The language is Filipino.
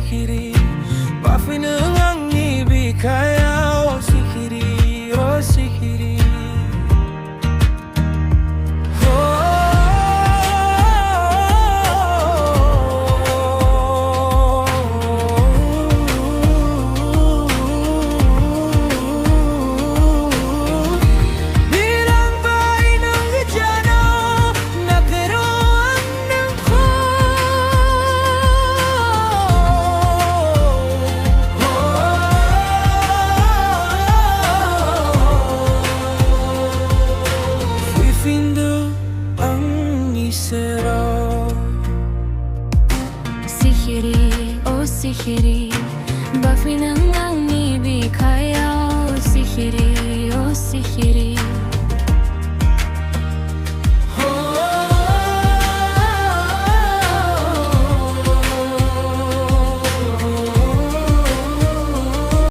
sihiri, bakit ang ibig kaya o sihiri, o sihiri. Sihiri, oh sihiri, bakit ang ibig kaya o sihiri, oh sihiri.